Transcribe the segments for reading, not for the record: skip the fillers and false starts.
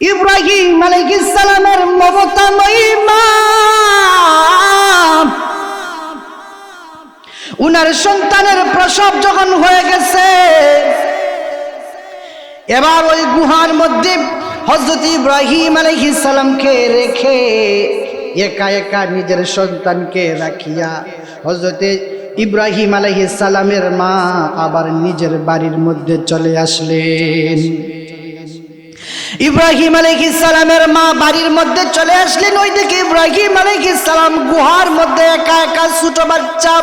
ইব্রাহিম আলাইহিস সালামের মমতাময়ী মা উনার সন্তানের প্রসব যখন হয়ে গেছে, এবার ওই গুহার মধ্যে হযরত ইব্রাহিম আলাইহিস সালামকে রেখে একা একা নিজের সন্তানকে রাখিয়া হযরত ইব্রাহিম আলাইহিস সালামের মা আবার নিজের বাড়ির মধ্যে চলে আসলেন। ইব্রাহিম আলাইহিস সালামের মা বাড়ির মধ্যে চলে আসলেন। ওইদিকে ইব্রাহিম আলাইহিস সালাম গুহার মধ্যে একা একা ছোট বাচ্চা।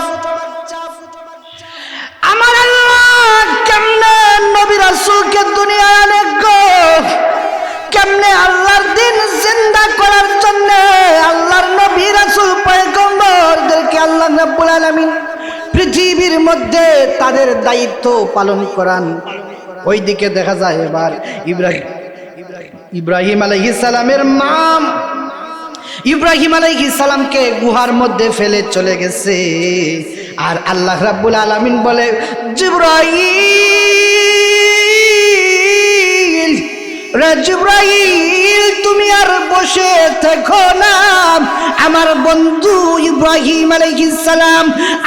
আমার আল্লাহ কেমনে নবী রাসূলকে দুনিয়ায় আনে গো, কেমনে আল্লাহর দ্বীন জিন্দা করার জন্য আল্লাহর নবী রাসূল পয়গম্বরদেরকে আল্লাহ রাব্বুল আলামিন পৃথিবীর মধ্যে তাদের দায়িত্ব পালন করান। ওইদিকে দেখা যায় এবার ইব্রাহিম আলাইহিস সালামের মা ইব্রাহিম আলাইহিস সালামকে গুহার মধ্যে ফেলে চলে গেছে। আর আল্লাহ রাব্বুল আলামিন বলে, জিবরাইল রে জিবরাইল তুমি আর বসে থেকো না, আমার বন্ধু ইব্রাহিম আলাইহিস সালাম,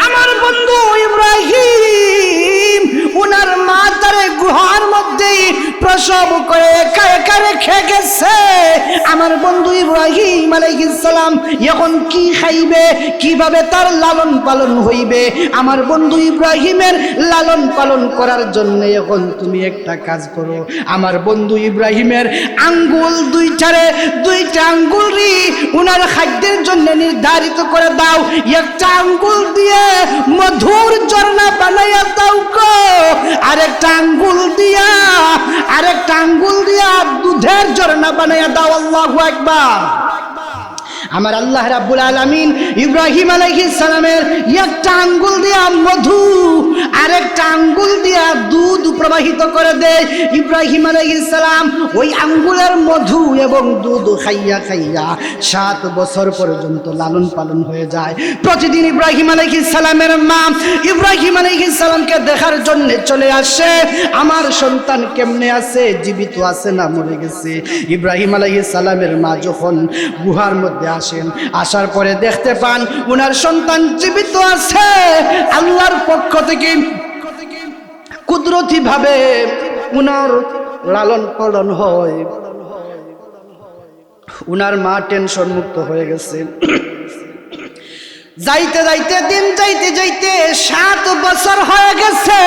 আমার বন্ধু ইব্রাহিম উনার মা তার গুহার মধ্যে প্রসব করে একা একা রেখে গেছে। আমার বন্ধু ইব্রাহিম আলাইহিস সালাম এখন কি খাইবে, কিভাবে তার লালন পালন হইবে? আমার বন্ধু ইব্রাহিমের লালন পালন করার জন্য এখন তুমি একটা কাজ করো, আমার বন্ধু ইব্রাহিমের আঙ্গুল দুইটা আঙ্গুল উনার খাদ্যের জন্য নির্ধারিত করে দাও। একটা আঙ্গুল দিয়ে মধুর ঝর্ণা বানাইয়া দাও গো, আরেকটা আঙ্গুল দিয়া দুধের ঝর্ণা বানাইয়া দাও। আল্লাহু আকবার। আমার আল্লাহ রাব্বুল আলামিন ইব্রাহিম আলাইহিস সালামের একটা আঙ্গুল দিয়া মধু, আরেকটা আঙ্গুল দিয়া দুধ প্রবাহিত করে দেয়। ইব্রাহিম আলাইহিস সালাম ওই আঙ্গুলের মধু এবং দুধ খাইয়া 7 বছর পর্যন্ত লালন পালন হয়ে যায়। প্রতিদিন ইব্রাহিম আলাইহিস সালামের মা ইব্রাহিম আলাইহিস সালামকে দেখার জন্য চলে আসে, আমার সন্তান কেমনে আছে, জীবিত আছে না মরে গেছে। ইব্রাহিম আলাইহিস সালামের মা যখন গুহার মধ্যে আসেন, আসার পরে দেখতে পান উনার সন্তান জীবিত আছে। আল্লাহর পক্ষ থেকে কুদরতি ভাবে উনার লালন পালন হয়। উনার মা টেনশন মুক্ত হয়ে গেছে। যাইতে যাইতে দিন যাইতে 7 বছর হয়ে গেছে।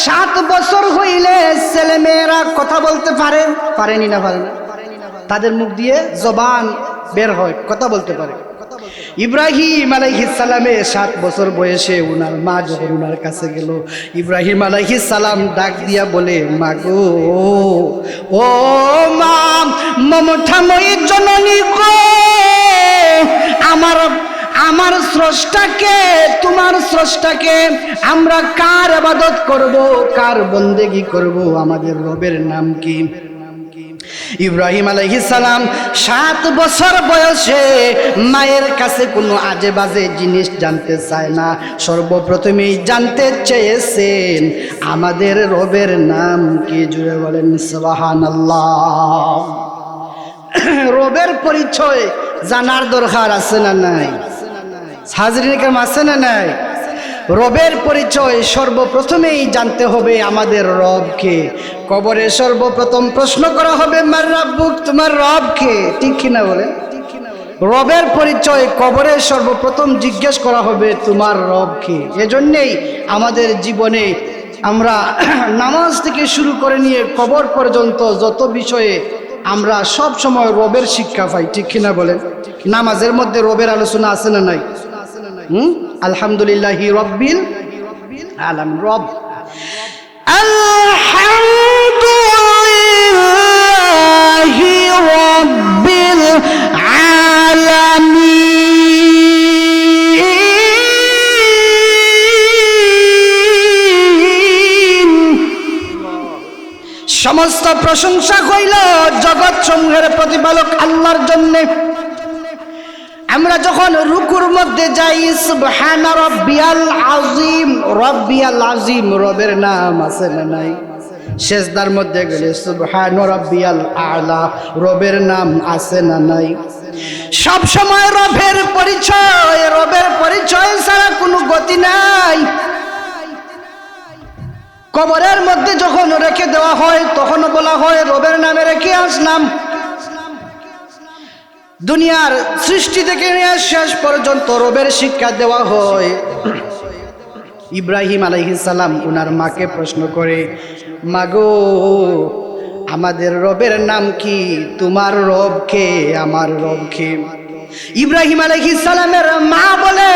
7 বছর হইলে ছেলে মেয়েরা কথা বলতে পারেনি না পারে না, তাদের মুখ দিয়ে জবান বের হয়, কথা বলতে পারে। ইব্রাহিম আলাইহিস সালামে 7 বছর বয়সে উনার মা যখন উনার কাছে গেল, ইব্রাহিম আলাইহিস সালাম ডাক দিয়া বলে, মা গো, ও মা মমতাময়ী জননী গো, আমার স্রষ্টাকে, তোমার স্রষ্টাকে আমরা কার ইবাদত করব, কার বন্দেগী করব, আমাদের রবের নাম কি? ইব্রাহিম আলাইহিস সালাম 7 বছর বয়সে মায়ের কাছে কোনো আজে বাজে জিনিস জানতে চায় না। সর্বপ্রথমেই জানতে চেয়েছেন আমাদের রবের নাম কি? জুড়ে বলেন সুবহানাল্লাহ। রবের পরিচয় জানার দরকার আছে না নাই? হাজরিন কেরাম আছে না নাই? রবের পরিচয় সর্বপ্রথমেই জানতে হবে আমাদের রবকে। কবরে সর্বপ্রথম প্রশ্ন করা হবে, মার রাব্বুক, তোমার রবকে, ঠিক কিনা বলেন? রবের পরিচয় কবরে সর্বপ্রথম জিজ্ঞেস করা হবে তোমার রবকে। এজন্যই আমাদের জীবনে আমরা নামাজ থেকে শুরু করে নিয়ে কবর পর্যন্ত যত বিষয়ে আমরা সব সময় রবের শিক্ষা পাই, ঠিক কিনা বলেন? নামাজের মধ্যে রবের আলোচনা আছে না নাই? আলহামদুলিল্লাহি রাব্বিল আলামিন। রব আলহামদুলিল্লাহি রাব্বিল আলামিন। সমস্ত প্রশংসা হইল জগৎ সমূহের প্রতিপালক আল্লাহর জন্য। আমরা যখন রুকুর মধ্যে যাই, সুবহানা রাব্বিয়াল আযীম, রাব্বিয়াল আযীম রবের নাম আছে না নাই? সেজদার মধ্যে গেলে সুবহান রাব্বিয়াল আলা, রবের নাম আছে না নাই? সব সময় রবের পরিচয় ছাড়া কোনো গতি নাই। কবরের মধ্যে যখন রেখে দেওয়া হয় তখন বলা হয় রবের নামে রেখে আসলাম। দুনিয়ার সৃষ্টি থেকে নিয়ে শেষ পর্যন্ত রবের শিক্ষা দেওয়া হয়। ইব্রাহিম আলাইহিস সালাম ওনার মাকে প্রশ্ন করে, মাগো আমাদের রবের নাম কি? তোমার রব কে? আমার রব কে? ইব্রাহিম আলাইহিস সালামের মা বলে,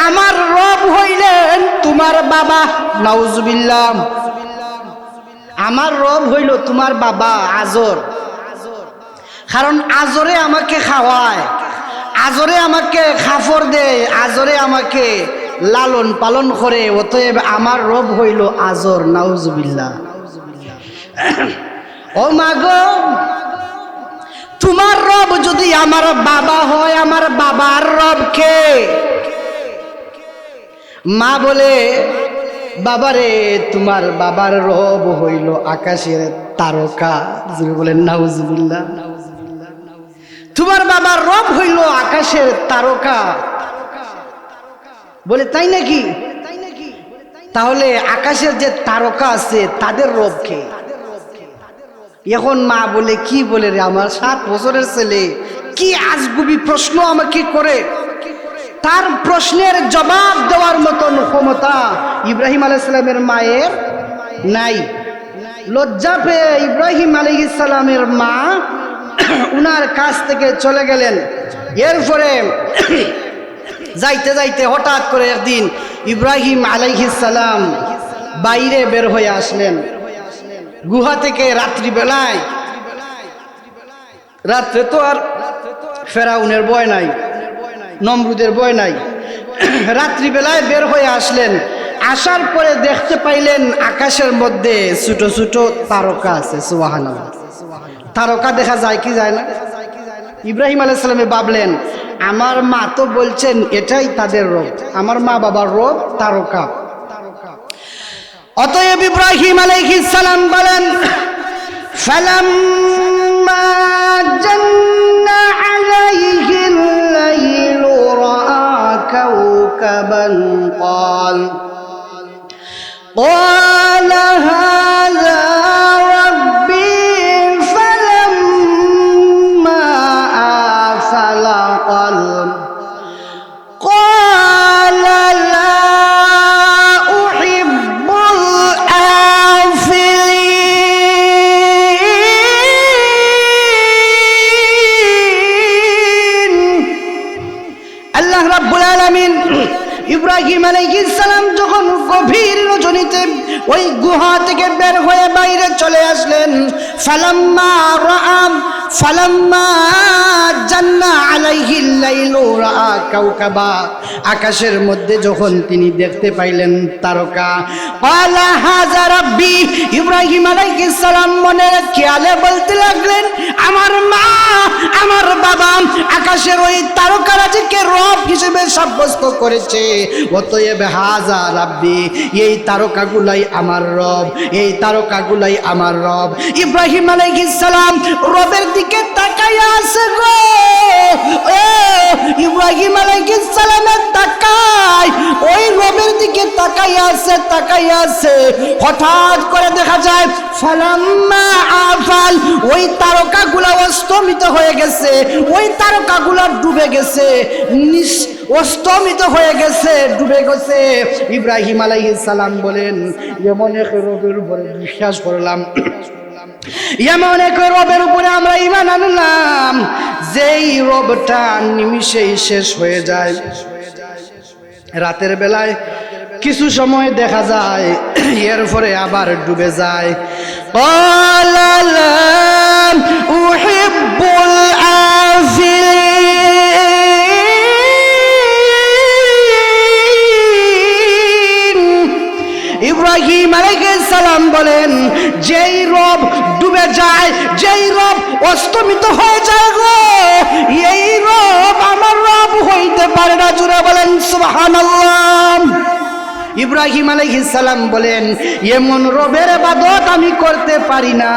আমার রব হইলেন তোমার বাবা। নাউজুবিল্লাহ। আমার রব হইল তোমার বাবা আজর। কারণ আজরে আমাকে খাওয়ায়, আজরে আমাকে খাফর দেয়, আজরে আমাকে লালন পালন করে, অতএব আমার রব হইল আজর। নাউজুবিল্লাহ। ও মাগো, তোমার রব যদি আমার বাবা হয়, আমার বাবার রব কে? মা বলে, বাবারে তোমার বাবার রব হইল আকাশের তারকা। বলেন নাউজুবিল্লাহ। তোমার বাবার রব হইল আকাশের তারকা। বলে তাই নাকি? তাহলে আকাশের যে তারকা আছে তাদের রব কে? এখন মা বলে, কি বলে রে আমার 7 বছরের ছেলে কি আজগুবি প্রশ্ন আমাকে করে। তার প্রশ্নের জবাব দেওয়ার মতন ক্ষমতা ইব্রাহিম আলাইহিস সালামের মায়ের নাই। লজ্জা পেয়ে ইব্রাহিম আলাইহিস সালামের মা উনার কাছ থেকে চলে গেলেন। এরপরে যাইতে যাইতে হঠাৎ করে একদিন ইব্রাহিম আলাইহিস সালাম বাইরে বের হয়ে আসলেন গুহা থেকে। রাত্রিবেলায়, রাত্রে তো আর ফেরাউনের ভয় নাই, নমরুদের ভয় নাই। রাত্রিবেলায় বের হয়ে আসলেন। আসার পরে দেখতে পাইলেন আকাশের মধ্যে ছোট ছোট তারকা আছে। সুবহানাল্লাহ। তারকা দেখা যায় কি যায় না? ইব্রাহিম আলাইহিস সালামে ভাবলেন, আমার মা তো বলছেন এটাই তাদের রব, আমার মা বাবার রব তারকা। অতএব ইব্রাহিম আলাইহিস সালাম বলেন, ফালাম্মা জান্না আলাইহিল লাইলু রাআ কাওকাবান ক্বাল হাযা রাব্বি ফালাম্মা আফালা قال لا أحب الآفلين। আল্লাহ রাব্বুল আলামিন ইব্রাহিম আলাইহিস সালাম যখন গভীর রজনীতে ওই গুহা থেকে বের হয়ে বাইরে চলে আসলেন, ফালাম্মা জান্না আলাইহিল লাইলু রাআ কাওকাবা, আকাশের মধ্যে যখন তিনি দেখতে পাইলেন তারকা, ক্বালা হাযা রাব্বি, ইব্রাহিম আলাইহিস সালাম মনে খেয়ালে বলতে লাগলেন, আমার মা আমার বাবা আকাশের ওই তারকারাজিকে রব হিসেবে সাব্যস্ত করেছে, অতএব হাযা রাব্বি, এই তারকাগুলাই আমার রব, এই তারকাগুলাই আমার রব। ইব্রাহিম আলাইহিস সালাম রবের দিকে তাকায়া আছে গো। ইব্রাহিম আলাইহিস সালামের তাকায় ওই রবের দিকে তাকায়া আছে। হঠাৎ করে দেখা যায় ফালাম্মা আফাল, ওই তারকাগুলা অস্তমিত হয়ে গেছে, ওই তারকাগুলা ডুবে গেছে, অস্তমিত হয়ে গেছে, ডুবে গেছে। ইব্রাহিম আলাইহিস সালাম বলেন, এমন এক রবের উপরে বিশ্বাস করলাম, এমন এক রবের উপরে আমরা ঈমান আনলাম যেই রবটা নিমিষেই শেষ হয়ে যায়। রাতের বেলায় কিছু সময় দেখা যায়, এরপরে আবার ডুবে যায়। ক্বালা লা উহিব্বুল আফিলিন। ইব্রাহিম আলাইহিস সালাম বলেন, যেই রব ডুবে যায়, যেই রব অস্তমিত হয়ে যায় গো, এই রব আমার রব হইতে পারে না। জুড়ে বলেন সুবহানাল্লাহ। ইব্রাহিম আলাইহিস সালাম বলেন, এমন রবের ইবাদত আমি করতে পারি না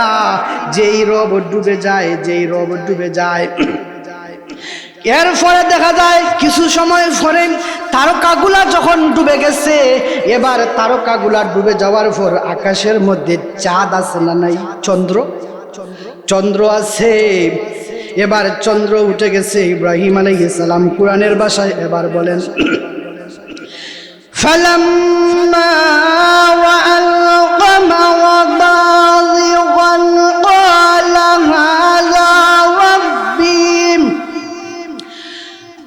যেই রব ডুবে যায়, যেই রব ডুবে যায়। এরপরে দেখা যায় কিছু সময় পরে তারকাগুলা যখন ডুবে গেছে, এবার তারকাগুলা ডুবে যাওয়ার পর আকাশের মধ্যে চাঁদ আছে না নাই, চন্দ্র আছে। এবার চন্দ্র উঠে গেছে। ইব্রাহিম আলাইহিস সালাম কোরআনের ভাষায় এবার বলেন, ফালাম্মা রাআল কমারা বাযিগান ক্বালা হাযা রাব্বি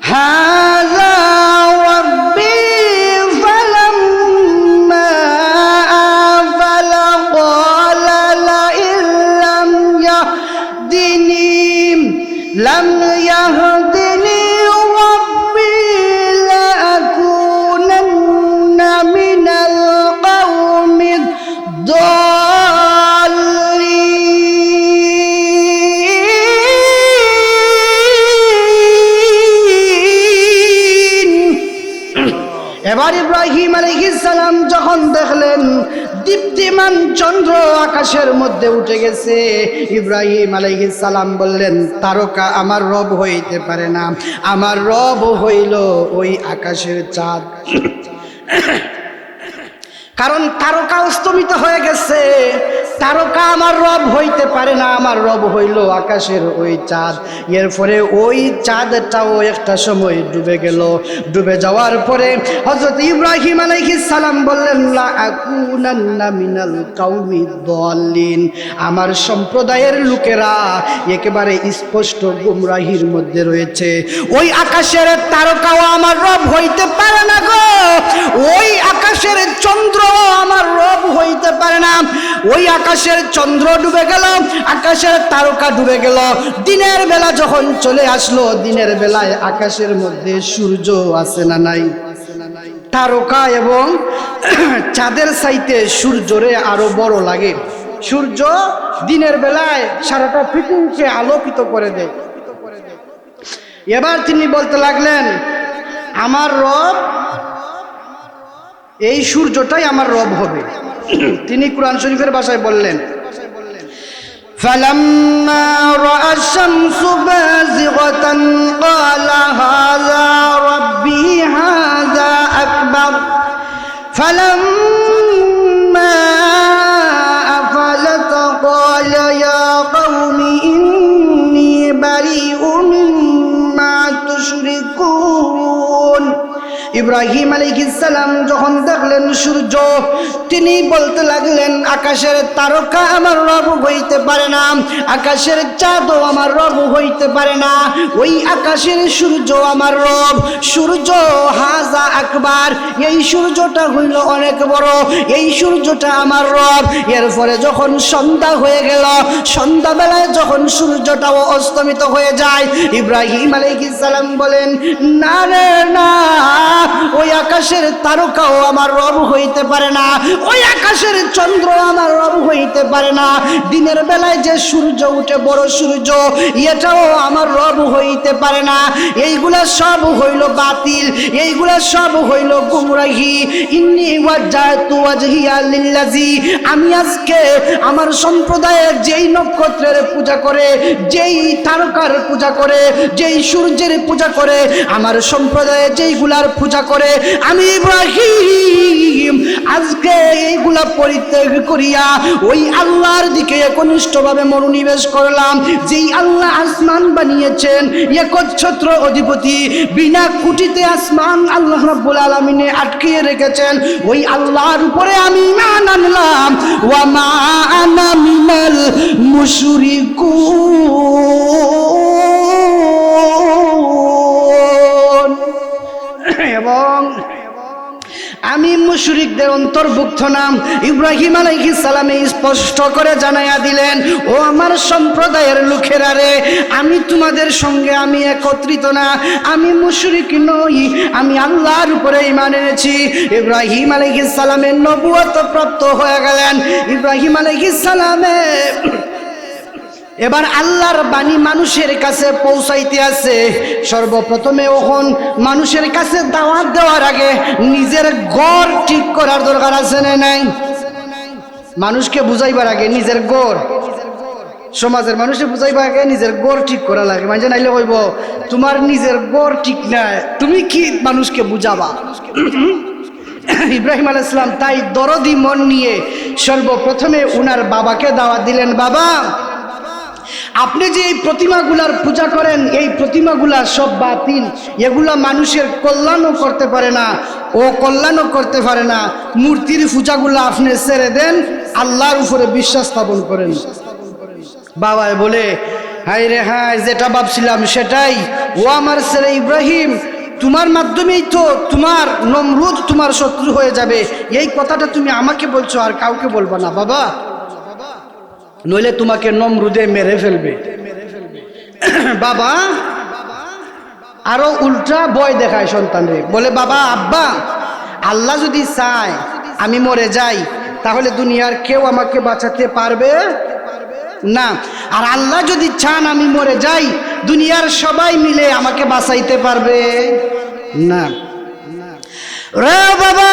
হাযা রাব্বি ফালাম্মা আফালা ক্বালা লাইন লাম ইয়াহদিনি লাম ইয়াহদিনি রাব্বি লাআকুনান্না মিনাল কওমিদ দাল্লিন। এবার ইব্রাহিম আলাইহিস সালাম যখন দেখলেন দীপ্তিমান চন্দ্র আকাশের মধ্যে উঠে গেছে, ইব্রাহিম আলাইহিস সালাম বললেন, তারকা আমার রব হইতে পারে না, আমার রব হইল ওই আকাশের চাঁদ। কারণ তারকা অস্তমিত হয়ে গেছে, তারকা আমার রব হইতে পারে না, আমার রব হইল আকাশের ওই চাঁদ। এরপরে ওই চাঁদটাও একটা সময় ডুবে গেল। ডুবে যাওয়ার পরে হযরত ইব্রাহিম আলাইহিস সালাম বললেন, লা আকুনান্না মিনাল কওমি দাল্লিন, আমার সম্প্রদায়ের লোকেরা একেবারে স্পষ্ট গুমরাহির মধ্যে রয়েছে। ওই আকাশের তারকাও আমার রব হইতে পারে না গো, ওই আকাশের চন্দ্র আমার রব হইতে পারে না। ওই আকাশের চন্দ্র ডুবে গেল, আকাশের তারকা ডুবে গেল। দিনের বেলা যখন চলে আসলো, দিনের বেলায় আকাশের মধ্যে সূর্য আছে না নাই? তারকা এবং চাঁদের চাইতে সূর্যরে আরো বড় লাগে। সূর্য দিনের বেলায় সারাটা পৃথিবীকে আলোকিত করে দেয়। এবার তিনি বলতে লাগলেন, আমার রব, এই সূর্যটাই আমার রব হবে। তিনি কুরআন শরীফের ভাষায় বললেন, ফালাম্মা রাআ আশ-শামসু বাযিগাতান ক্বালা হাযা রাব্বি হাযা আকবার ফালাম্মা আফালাত ক্বালা ইয়া কওমি ইন্নী বারিউম মিম্মা তুশরিকুন। ইব্রাহিম আলাইহিস সালাম যখন দেখলেন সূর্য, তিনি বলতে লাগলেন, আকাশের তারকা আমার রব হইতে পারে না, আকাশের চাঁদও আমার রব হইতে পারে না, ওই আকাশের সূর্য আমার রব। সূর্য হাযা আকবার, এই সূর্যটা হইল অনেক বড়, এই সূর্যটা আমার রব। এরপরে যখন সন্ধ্যা হয়ে গেল, সন্ধ্যাবেলায় যখন সূর্যটাও অস্তমিত হয়ে যায়, ইব্রাহিম আলাইহিস সালাম বলেন, না রে না, ওই আকাশের তারকাও আমার রব হইতে পারে না, ওই আকাশের চন্দ্র আমার রব হইতে পারে না। দিনের বেলায় যে সূর্য উঠে বড় সূর্য, এটাও আমার রব হইতে পারে না। এইগুলা সব হইল বাতিল, এইগুলা সব হইল গুমরাহি। ইন্নী ওয়াজ্জাহতু ওয়াজহিয়া লিল্লাযী, আমি আজকে আমার সম্প্রদায়ের যেই নক্ষত্রের পূজা করে, যেই তারকার পূজা করে, যেই সূর্যের পূজা করে, আমার সম্প্রদায়ে যেইগুলার পূজা করে, আমি ইব্রাহিম আজকে এইগুলা পরিত্যাগ করিয়া ওই আল্লাহর দিকে একনিষ্ঠভাবে মনোনিবেশ করলাম। যেই আল্লাহ আসমান বানিয়েছেন, একচ্ছত্র অধিপতি, বিনা খুঁটিতে আসমান আল্লাহ রাব্বুল আলামিনে আটকিয়ে রেখেছেন, ওই আল্লাহর উপরে আমি ঈমান আনলাম। ওয়া মা আনা মিনাল মুশরিকুন, এবং আমি মুশরিকদের অন্তর্ভুক্ত নাম। ইব্রাহিম আলাইহিস সালামে স্পষ্ট করে জানাইয়া দিলেন, ও আমার সম্প্রদায়ের লোকেরা রে, আমি তোমাদের সঙ্গে আমি একত্রিত না, আমি মুশরিক নই, আমি আল্লাহর উপরে ঈমান এনেছি। ইব্রাহিম আলাইহিস সালামের নবুয়ত প্রাপ্ত হয়ে গেলেন। ইব্রাহিম আলাইহিস সালামে এবার আল্লাহর বাণী মানুষের কাছে পৌঁছাইতে আছে। সর্বপ্রথমে ওখন মানুষের কাছে দাওয়াত দেওয়ার আগে নিজের ঘর ঠিক করার দরকার আছে না নাই? মানুষকে বুঝাইবার আগে নিজের ঘর, সমাজের মানুষকে বুঝাইবার আগে নিজের ঘর ঠিক করা লাগে। মানে নাইলে কইব তোমার নিজের ঘর ঠিক নাই, তুমি কি মানুষকে বুঝাবা? ইব্রাহিম আলাইহিস সালাম তাই দরদি মন নিয়ে সর্বপ্রথমে উনার বাবাকে দাওয়াত দিলেন। বাবা, আপনি যে এই প্রতিমাগুলার পূজা করেন, এই প্রতিমাগুলা সব বাতিল, এগুলা মানুষের কল্যাণও করতে পারে না, ও কল্যাণও করতে পারে না। মূর্তির পূজাগুলা আপনি ছেড়ে দেন, আল্লাহর উপরে বিশ্বাস স্থাপন করেন। বাবা বলে, হাই রে হাই, যেটা ভাবছিলাম সেটাই। ও আমার ছেলে ইব্রাহিম, তোমার মাধ্যমেই তো তোমার নমরুদ তোমার শত্রু হয়ে যাবে, এই কথাটা তুমি আমাকে বলছো, আর কাউকে বলবা না বাবা, নইলে তোমাকে নমরুদে মেরে ফেলবে। বাবা আরো উল্টা ভয় দেখায় সন্তানরে, বলে বাবা, আব্বা, আল্লাহ যদি চায় আমি মরে যাই, তাহলে দুনিয়ার কেউ আমাকে বাঁচাতে পারবে না, আর আল্লাহ যদি চান আমি মরে যাই, দুনিয়ার সবাই মিলে আমাকে বাঁচাইতে পারবে না। রে বাবা,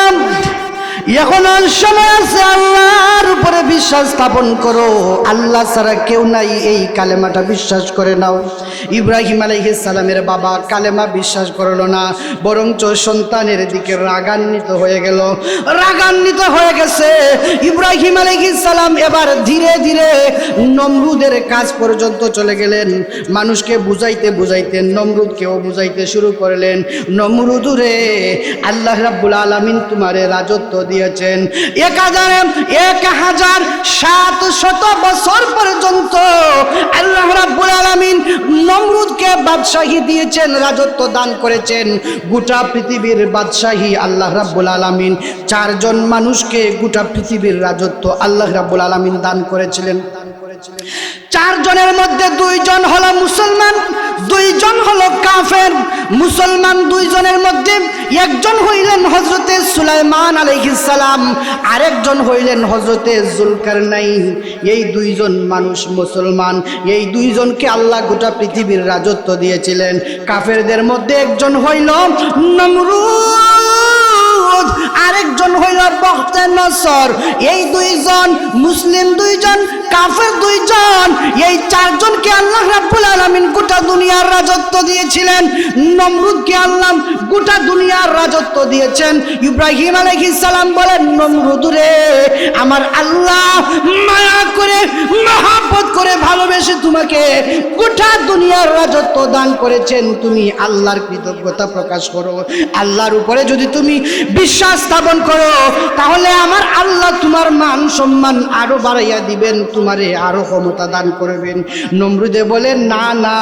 এখন সময় আছে, আল্লাহর উপরে বিশ্বাস স্থাপন করো, আল্লাহ ছাড়া কেউ নাই, এই কালেমাটা বিশ্বাস করে নাও। ইব্রাহিম আলাইহিস সালামের বাবা কালেমা বিশ্বাস করলো না, বরঞ্চ সন্তানের দিকে রাগান্বিত হয়ে গেল। রাগান্বিত হয়ে গেছে ইব্রাহিম আলাইহিস সালাম, এবার ধীরে ধীরে নমরুদের কাজ পর্যন্ত চলে গেলেন। মানুষকে বুঝাইতে বুঝাইতে নমরুদকেও বুঝাইতে শুরু করলেন। নমরুদ রে, আল্লাহ রাব্বুল আলামিন তোমারে রাজত্ব দিয়েছেন, 1700 বছর পর্যন্ত আল্লাহ রাব্বুল আলামিন নমরুদকে বাদশাহী দিয়েছেন, রাজত্ব দান করেছেন। গোটা পৃথিবীর বাদশাহী আল্লাহ রাব্বুল আলামিন 4 জন মানুষকে গোটা পৃথিবীর রাজত্ব আল্লাহ রাব্বুল আলামিন দান করেছিলেন। 4 জনের মধ্যে 2 জন হলো মুসলমান, 2 জন হলো কাফের। মুসলমান 2 জনের মধ্যে একজন হইলেন হযরতে সুলাইমান আলাইহিস সালাম, আরেকজন হইলেন হযরতে যুলকারনাইন। এই 2 জন মানুষ মুসলমান, এই 2 জনকে আল্লাহ গোটা পৃথিবীর রাজত্ব দিয়েছিলেন। কাফেরদের মধ্যে একজন হইল নমরুদ, আরেকজন হইল বখতে-নসর। এই 2 জন মুসলিম, 2 জন কাফের, 2 জন, এই 4 জনকে আল্লাহ রাব্বুল আলামিন গোটা দুনিয়ার রাজত্ব দিয়েছিলেন। নমরুদকে আল্লাহ গোটা দুনিয়ার রাজত্ব দিয়েছেন। ইব্রাহিম আলাইহিস সালাম বলেন, নমরুদ রে, আমার আল্লাহ মায়া করে মহব্বত করে ভালোবেসে তোমাকে গোটা দুনিয়ার রাজত্ব দান করেছেন, তুমি আল্লাহর কৃতজ্ঞতা প্রকাশ করো। আল্লাহর উপরে যদি তুমি বিশ্বাস স্থাপন করো, তাহলে আমার আল্লাহ তোমার মান সম্মান আরো বাড়াইয়া দিবেন, তোমারে আরো ক্ষমতা দান করবেন। নমরুদে বলে, না না,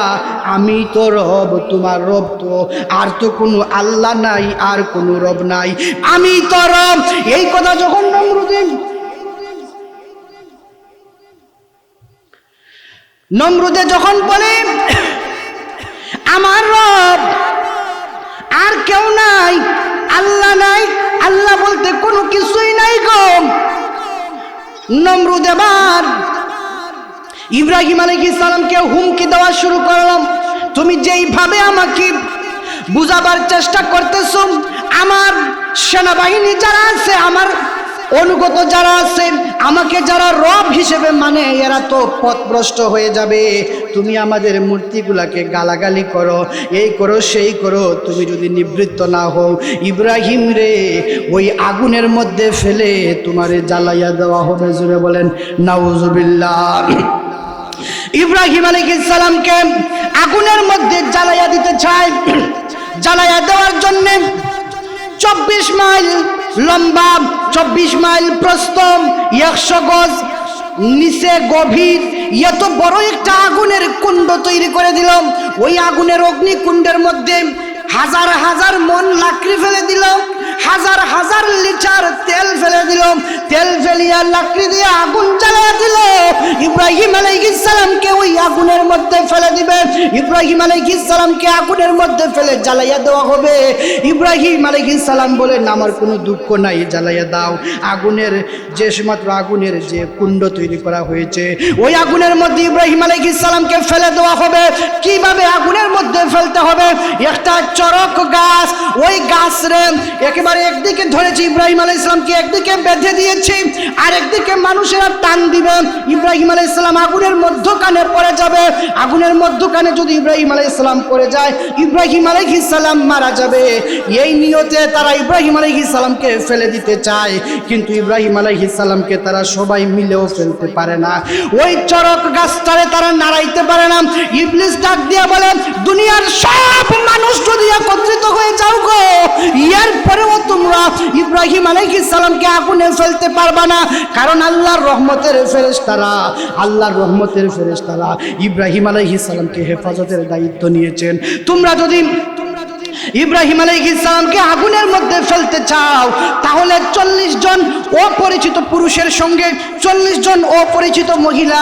আমি তো রব, তোমার রব তো, আর তো কোনো আল্লাহ নাই, আর কোনো রব নাই, আমি তো রব। এই কথা যখন নমরুদে যখন বলে আমার রব আর কেউ নাই, আল্লাহ নাই, আল্লাহ বলতে কোনো কিছুই নাই গো, নমরুদ এবার ইব্রাহিম আলাইহিস সালামকে হুমকি দেওয়া শুরু করলাম, তুমি যেইভাবে আমাকে বুঝাবার চেষ্টা করতেছো, আমার সেনাবাহিনী যারা আছে, আমার অনুগত যারা আছে, আমাকে যারা রব হিসেবে মানে, এরা তো পথভ্রষ্ট হয়ে যাবে। তুমি আমাদের মূর্তিগুলাকে গালাগালি করো, এই করো সেই করো, তুমি যদি নিবৃত্ত না হও, ইব্রাহিম রে, ওই আগুনের মধ্যে ফেলে তোমারে জ্বালাইয়া দেওয়া হবে। জুড়ে বলেন নাউজুবিল্লাহ। ইব্রাহিম আলাইহিস সালামকে আগুনের মধ্যে জ্বালাইয়া দিতে চায়। জ্বালাইয়া দেওয়ার জন্য 24 মাইল লম্বা, 24 মাইল প্রস্থ, 100 গজ নিচে গভীর, এত বড় একটা আগুনের কুণ্ড তৈরি করে দিল। ওই আগুনের অগ্নিকুণ্ডের মধ্যে হাজার হাজার মন লাকড়ি ফেলে দিল, হাজার হাজার লিটার তেল ফেলে দিল, তেল ফেলিয়া লাকড়ি দিয়ে আগুন জ্বালিয়ে দিল। ইব্রাহিম আলাইহিস সালামকে ওই আগুনের মধ্যে ফেলে দিবে, ইব্রাহিম আলাইহিস সালামকে আগুনের মধ্যে ফেলে জ্বালাইয়া দেওয়া হবে। ইব্রাহিম আলাইহিস সালাম বলেন, আমার কোনো দুঃখ নাই, জ্বালাইয়া দাও। আগুনের যে মাত্র আগুনের যে কুণ্ড তৈরি করা হয়েছে, ওই আগুনের মধ্যে ইব্রাহিম আলাইহিস সালামকে ফেলে দেওয়া হবে। কিভাবে আগুনের মধ্যে ফেলতে হবে? একটা চরক গাছ, ওই গাছ রে একেবারে একদিকে ধরেছে ইব্রাহিম আলাইহিস সালামকে, একদিকে বেঁধে দিয়েছে, আর একদিকে মানুষেরা টান দিবে। ইব্রাহিম আলাইহিস সালাম আগুনের মধ্যখানে পড়ে যাবে। আগুনের মধ্যখানে যদি ইব্রাহিম আলাইহিস সালাম পড়ে যায়, ইব্রাহিম আলাইহিস সালাম মারা যাবে। এই নিয়তে তারা ইব্রাহিম আলাইহিস সালামকে ফেলে দিতে চায়, কিন্তু ইব্রাহিম আলাইহিস সালামকে তারা সবাই মিলেও ফেলতে পারে না। ওই চরক গাছটারে তারা নাড়াইতে পারে না। ইবলিস ডাক দিয়ে বলে, দুনিয়ার সব মানুষ যদি একত্রিত হয়ে যাও গো, এরপরেও তোমরা ইব্রাহিম আলাইহিস সালামকে আগুনে ফেলতে পারবা না। কারণ আল্লাহর রহমতের ফেরেশতারা, আল্লাহর রহমতের ফেরেশতারা ইব্রাহিম আলাইহিস সালামকে হেফাজতের দায়িত্ব নিয়েছেন। তোমরা যদি ইব্রাহিম আলাইহিস সালামকে আগুনের মধ্যে ফেলতে চাও, তাহলে 40 জন অপরিচিত পুরুষের সঙ্গে 40 জন অপরিচিত মহিলা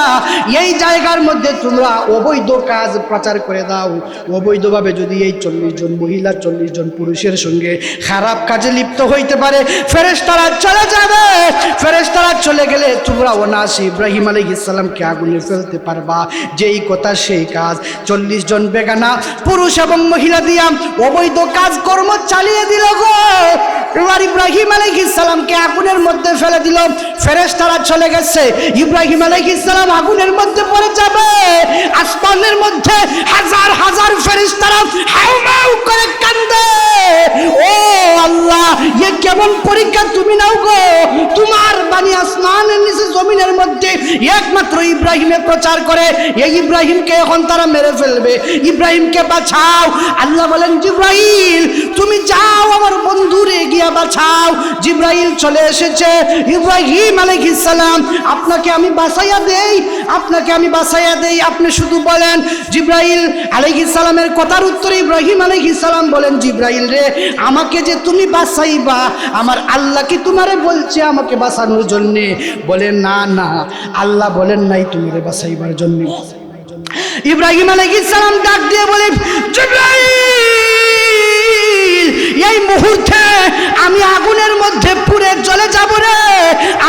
এই জায়গার মধ্যে তোমরা অবৈধ কাজ প্রচার করে দাও। অবৈধভাবে যদি এই 40 জন মহিলা 40 জন পুরুষের সঙ্গে খারাপ কাজে লিপ্ত হইতে পারে, ফেরেশতারা চলে যাবে। ফেরেশতারা চলে গেলে তোমরা অনায়াসে ইব্রাহিম আলাইহিস সালামকে আগুনে ফেলতে পারবা। যেই কথা সেই কাজ। 40 জন বেগানা পুরুষ এবং মহিলা দিয়া অবৈধ কাজকর্ম চালিয়ে দিল গো। এবার ইব্রাহিম আলাইহিস সালামকে আগুনের মধ্যে ফেলে দিল। ফেরেশতারা চলে গেছে, ইব্রাহিম আলাইহিস সালাম আগুনের মধ্যে পড়ে যাবে। আসমানের মধ্যে হাজার হাজার ফেরেশতারা হাউমাউ করে কান্দে, ও আল্লাহ, এ কেমন পরীক্ষা তুমি নাও গো। তোমার বাণী আসমানের নিচে জমিনের মধ্যে একমাত্র ইব্রাহিমে প্রচার করে, এই ইব্রাহিমকে এখন তারা মেরে ফেলবে, ইব্রাহিমকে বাঁচাও। আল্লাহ বলেন, জিব্রাইল তুমি যাও আমার বন্ধুরে গিয়া বাঁচাও। জিব্রাইল চলে এসেছে। ইব্রাহিম আলাইহিস সালাম, আপনাকে আমি বাঁচাইয়া দেই, আপনাকে আমি বাঁচাইয়া দেই, আপনি শুধু বলেন। জিব্রাইল আলাইহিস সালামের কথার উত্তরে ইব্রাহিম আলাইহিস সালাম বলেন, জিব্রাইল রে, আমাকে যে তুমি বাঁচাইবা, আমার আল্লাহ কি তোমারে বলছে আমাকে বাঁচানোর জন্য? বলে না না, আল্লাহ বলেন নাই তোমারে বাঁচাইবার জন্য। ইব্রাহিম আলাইহিস সালাম ডাক দিয়ে বলে, জিব্রাইল, এই মুহূর্তে আমি আগুনের মধ্যে পুড়ে জ্বলে যাব রে।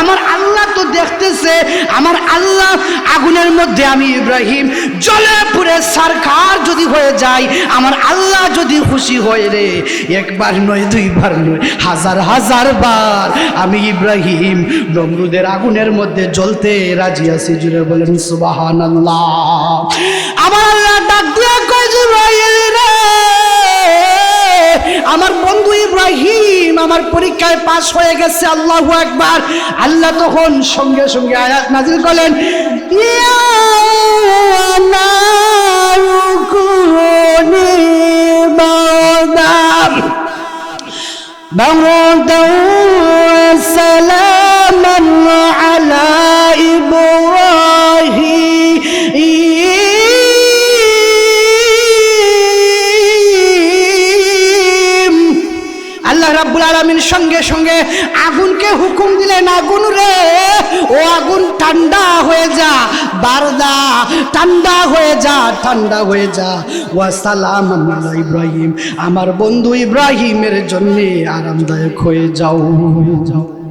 আমার আল্লাহ তো দেখতেছে, আমার আল্লাহ আগুনের মধ্যে আমি ইব্রাহিম জ্বলে পুড়ে সারখার যদি হয়ে যাই, আমার আল্লাহ যদি খুশি হয় রে, একবার নয় দুইবার নয়, হাজার হাজার বার আমি ইব্রাহিম নমরুদের আগুনের মধ্যে জ্বলতে রাজি আছি। জুড়ে বলেন সুবহানাল্লাহ। আমার আল্লাহ ডাক দিয়ে কয়, জিব্রাইল রে, আমার বন্ধু ইব্রাহিম আমার পরীক্ষায় পাস হয়ে গেছে। আল্লাহু আকবার। আল্লাহ তখন সঙ্গে সঙ্গে আয়াত নাযিল করলেন, ইয়া নারুকুনি বাদাম বারদাও সালামান আলা ইব্রাহিম। আল্লাহ রাব্বুল আলামিন সঙ্গে সঙ্গে আগুনকে হুকুম দিলেন, আগুন রে, ও আগুন ঠান্ডা হয়ে যা, বারদা, ঠান্ডা হয়ে যা, ঠান্ডা হয়ে যা। ওয়া সালামান আলা ইব্রাহিম, আমার বন্ধু ইব্রাহিমের জন্য আরামদায়ক হয়ে যাও।